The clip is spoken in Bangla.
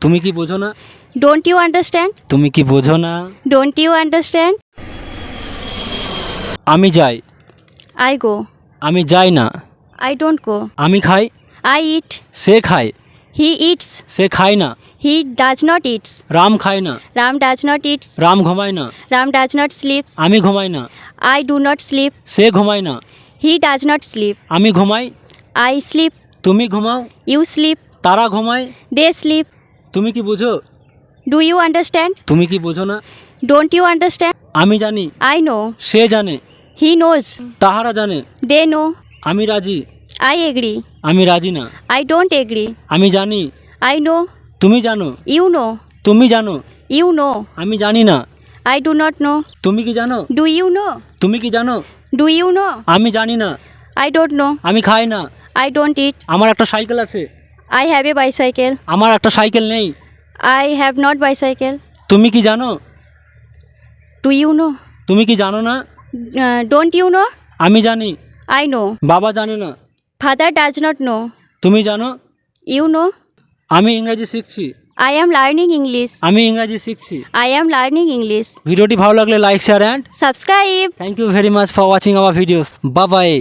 তুমি কি বোঝো না? Don't you understand? তুমি কি বোঝো না? Don't you understand? আমি যাই। I go. আমি যাই না। I don't go. আমি খাই। I eat. সে খায়। He eats. সে খায় না। He does not eat. Ram খায় না। Ram does not eat. Ram ঘুমায় না। Ram does not sleep. আমি ঘুমাই না। I do not sleep. সে ঘুমায় না। He does not sleep. আমি ঘুমাই। I sleep. তুমি ঘুমাও। You sleep. তারা ঘুমায়। They sleep. তুমি কি বোঝো? Do you understand? তুমি কি বোঝো না? Don't you understand? আমি জানি। I know. সে জানে। He knows. তাহারা জানে। They know. আমি রাজি। I agree. আমি রাজি না। I don't agree. আমি জানি। I know. তুমি জানো। You know. তুমি জানো। You know. আমি জানি না। I do not know. তুমি কি জানো? Do you know? তুমি কি জানো? Do you know? আমি জানি না। I don't know. আমি খাই না। I don't eat. আমার একটা সাইকেল আছে। I have a bicycle. আমার একটা সাইকেল নেই। I have not bicycle. তুমি কি জানো? Do you know? তুমি কি জানো না? Don't you know? আমি জানি। I know. বাবা জানে না। Father does not know. তুমি জানো? You know? আমি ইংরেজি শিখছি। I am learning English. আমি ইংরেজি শিখছি। I am learning English. ভিডিওটি ভালো লাগলে like share and Subscribe. Thank you very much for watching our videos. Bye by.